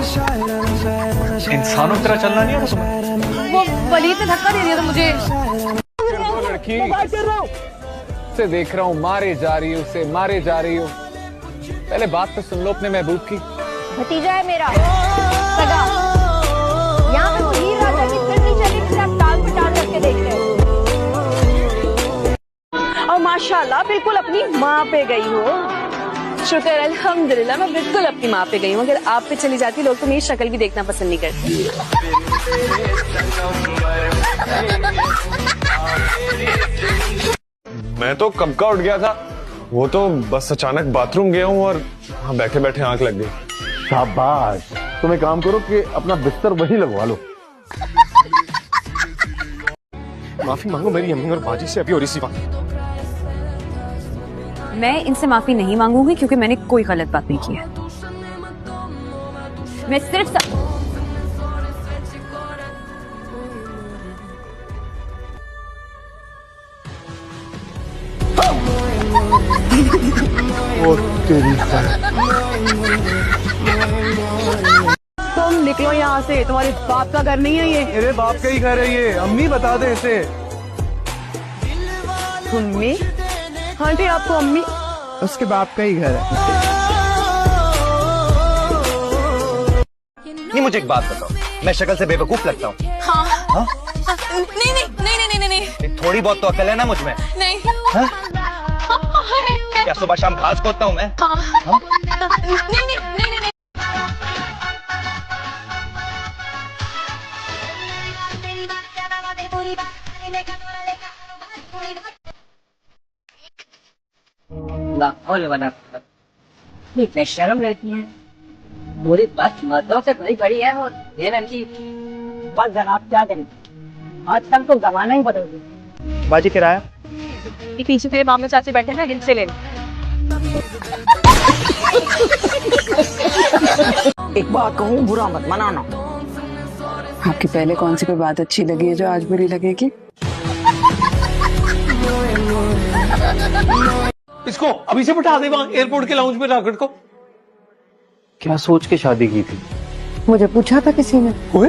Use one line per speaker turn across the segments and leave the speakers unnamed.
इंसानों की तरह चलना नहीं आता तुम्हें?
वो वलीद ने धक्का दे दिया था मुझे।
लड़की से देख रहा हूँ, मारे जा रही हो, उसे मारे जा रही हो। पहले बात तो सुन लो अपने महबूब की।
भतीजा है मेरा सगा। यहाँ पे वो हीर राजा की फिल्म नहीं चली जिसे आप टाल पे टाल करके देखते हो। और माशाल्लाह बिल्कुल अपनी माँ पे गई हो।
शुक्र अल्हम्दुलिल्लाह, मैं बिल्कुल अपनी माँ पे गई हूँ। अगर आप पे चली जाती लोग तो मेरी शक्ल भी देखना पसंद नहीं करते।
मैं तो कब का उठ गया था, वो तो बस अचानक बाथरूम गया हूँ और वहाँ बैठे बैठे आंख लग गई।
शाबाश, तुम एक काम करो कि अपना बिस्तर वही लगवा लो।
माफी मांगो मेरी अम्मी और बाजी से अभी और इसी बात।
मैं इनसे माफी नहीं मांगूंगी क्योंकि मैंने कोई गलत बात नहीं की है। मैं सिर्फ
ओ तेरी
तुम निकलो यहाँ से, तुम्हारे बाप का घर नहीं है ये।
मेरे बाप का ही घर है ये, अम्मी बता दे इसे।
अम्मी? हाँ जी, आपको अम्मी?
उसके बाप का ही घर है।
नहीं, मुझे एक बात बताओ, मैं शक्ल से बेवकूफ लगता हूँ?
हाँ।
हाँ?
नहीं नहीं नहीं नहीं नहीं नहीं
थोड़ी बहुत तो अकल है ना मुझ में?
नहीं।
हाँ? क्या सुबह शाम घास खोदता हूँ मैं?
हाँ।
हाँ?
नहीं नहीं नहीं नहीं।
इतने शर्म रहती है, बुरी बात मर्दों से बड़ी बड़ी है। और ये लड़की बस जनाब क्या करें, आजकल तो जमाना ही बदल गया।
बाजी किराया
पीछे तेरे मामले चाची बैठे ना, इनसे ले।
एक बात कहूँ, बुरा मत मनाना।
आपकी पहले कौन सी कोई बात अच्छी लगी है जो आज बुरी लगेगी?
इसको अभी से बिठा दे वहाँ एयरपोर्ट के लाउंज में रॉकेट को।
क्या सोच के शादी की थी?
मुझे पूछा था किसी ने।
ओए?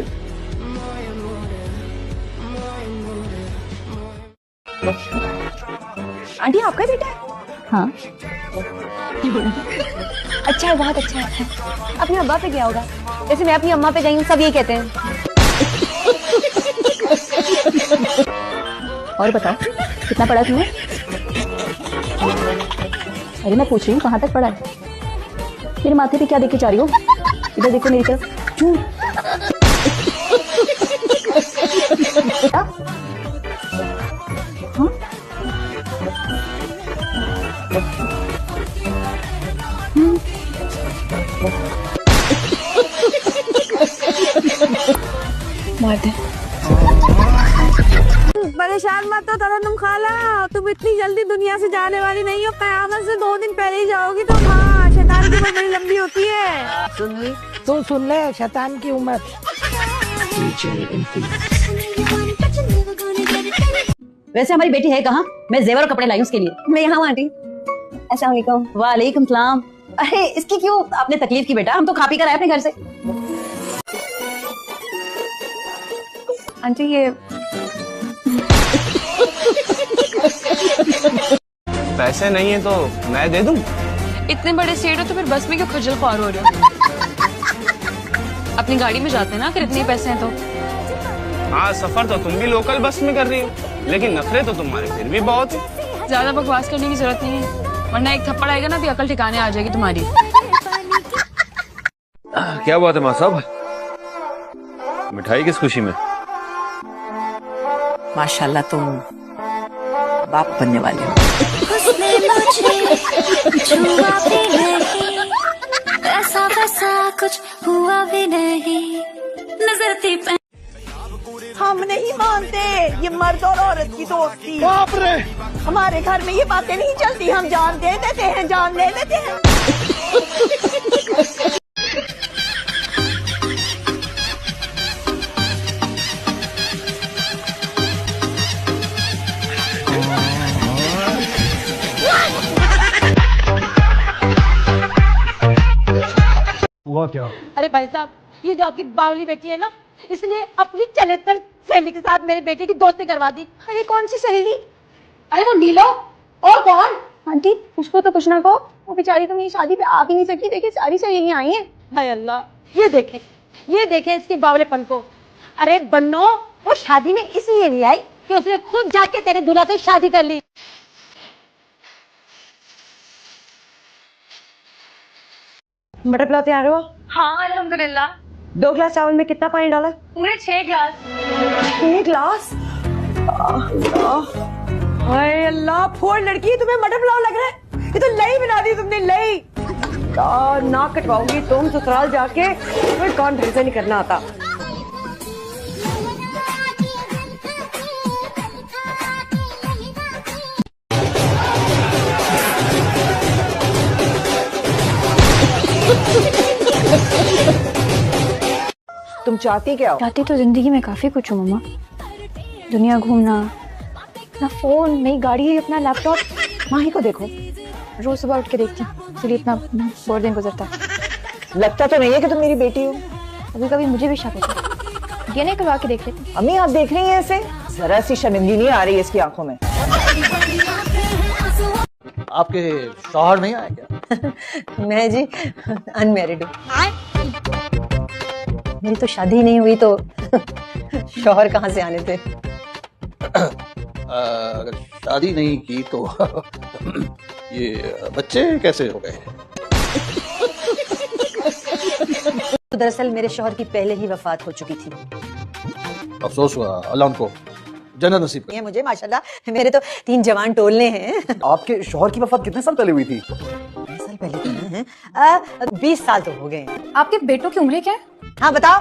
आंटी आपका बेटा है?
हाँ।
अच्छा है, बहुत अच्छा है। अपनी अब्बा पे गया होगा, जैसे मैं अपनी अम्मा पे गई हूँ, सब ये कहते हैं। और बताओ कितना पढ़ा तुमने? अरे मैं पूछ रही हूँ कहाँ तक पढ़ा है? मेरे माथे पे क्या देखे जा रही हो? इधर देखो मेरी तरफ। क्यों?
मार दे।
परेशान मत हो तरन्नुम खाला, तुम इतनी जल्दी दुनिया से जाने वाली नहीं हो। क़यामत से 2 दिन पहले ही जाओगी तुम। हाँ, शैतान की उम्र बड़ी लंबी होती है।
तू सुन ले, शैतान की उम्र।
वैसे हमारी बेटी है कहाँ? मैं जेवर और कपड़े लाई हूँ उसके लिए।
मैं यहाँ हूँ आंटी। अस्सलाम वालेकुम।
वालेकुम सलाम। अरे इसकी क्यों आपने तकलीफ की बेटा? हम तो खा पी कर आए अपने घर से।
आंटी ये
पैसे नहीं है तो मैं दे दूं?
इतने बड़े सेठ हो तो फिर बस में क्यों खज्जल ख्वार हो रहे हो? अपनी गाड़ी में जाते हैं ना अगर इतने पैसे हैं तो।
हाँ, सफर तो तुम भी लोकल बस में कर रही हो, लेकिन नखरे तो तुम्हारे फिर भी बहुत है।
ज्यादा बकवास करने की जरूरत नहीं है, वरना एक थप्पड़ आएगा ना तो अकल ठिकाने आ जाएगी तुम्हारी।
क्या बात है माँ साहब, मिठाई किस खुशी में?
माशाल्लाह तुम बाप बनने वाले हो।
ऐसा वैसा कुछ हुआ भी नहीं, नजर थी।
हम नहीं मानते ये मर्द और औरत की दोस्ती।
बाप रे,
हमारे घर में ये बातें नहीं चलती। हम जान दे देते हैं, जान ले लेते हैं।
हुआ क्या?
अरे भाई साहब,
ये जो आपकी बावली बेटी है ना, इसलिए अपनी चलेतर सहेली के साथ मेरे बेटे की दोस्ती करवा दी।
अरे कौन सी सहेली?
अरे वो नीलो, और कौन?
आंटी उसको तो कुछ ना कहो, वो बेचारी तो मेरी शादी पे आ भी नहीं सकी। देखिए सारी सहेलियां आई हैं।
हाय अल्लाह, ये देखे इसके बावलेपन को। अरे बन्नो, वो शादी में इसलिए नहीं आई कि उसने खुद जाके तेरे दूल्हा से शादी कर ली।
मटर पुलाव तैयार हुआ?
हाँ अल्हम्दुलिल्लाह।
2 गिलास चावल में कितना पानी डाला?
पूरे 6 ग्लास।
1 गिलास? हाय अल्लाह, फोड़ लड़की, तुम्हें मटर पुलाव लग रहा है? ये तो लई बना दी तुमने, लई। ना कटवाऊंगी तुम ससुराल जाके, तुम्हें कौन ढंग से नहीं करना आता। तुम चाहती क्या हो?
चाहती तो जिंदगी में काफी कुछ हूँ मम्मा। दुनिया घूमना, अपना फोन, नई गाड़ी, अपना लैपटॉप।
माही को देखो,
रोज सुबह उठ के देखती हूँ, इसलिए इतना बोर दिन गुजरता है।
लगता तो नहीं है कि तुम मेरी बेटी हो।
कभी कभी मुझे भी शक होता है। ये नहीं करवा के देख लेती।
अम्मी आप देख रही हैं ऐसे? जरा सी शर्मिंदगी नहीं आ रही है इसकी आंखों में।
आपके शौहर नहीं आए क्या?
मैं जी अनमैरिड हूँ। मेरी तो शादी नहीं हुई तो शौहर कहाँ से आने थे?
अगर शादी नहीं की तो ये बच्चे कैसे हो गए?
तो दरअसल मेरे शौहर की पहले ही वफात हो चुकी थी।
अफसोस हुआ, अल्लाह उनको जन्नत नसीब करे।
ये मुझे माशाल्लाह मेरे तो 3 जवान टोलने हैं।
आपके शौहर की वफात कितने साल पहले हुई थी?
20 साल पहले तो हैं। 20 साल तो हो गए हैं।
आपके बेटों की उम्र क्या है?
हाँ बताओ।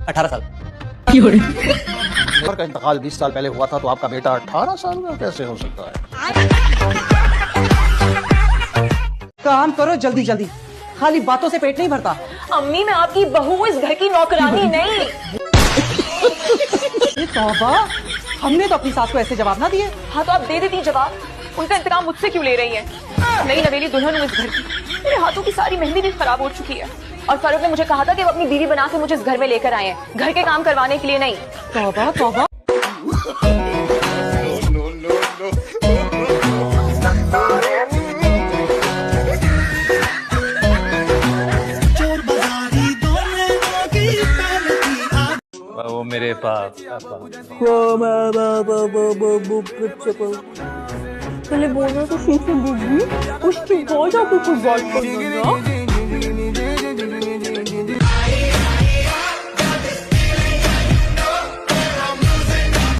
18 साल। शौहर का इंतकाल 20 साल पहले हुआ था तो आपका बेटा 18 साल में कैसे हो सकता है?
काम करो जल्दी जल्दी, खाली बातों से पेट नहीं भरता।
अम्मी मैं आपकी बहू हूँ, इस घर की नौकरानी नहीं।
तौबा, हमने तो अपनी सास को ऐसे जवाब ना दिए।
हाँ तो आप दे देती जवाब, उनका इंतकाम मुझसे क्यों ले रही है? नई नवेली दुल्हन हूँ इस घर की, मेरे हाथों की सारी मेहंदी भी खराब हो चुकी है। और फारूक ने मुझे कहा था कि वो अपनी बीवी बना के मुझे इस घर में लेकर आए हैं, घर के काम करवाने के लिए नहीं।
तौबा तौबा।
वो मेरे पास
पहले बोलना तो ठीक है बीबी, उसकी बहुत आपको कुछ बात करना।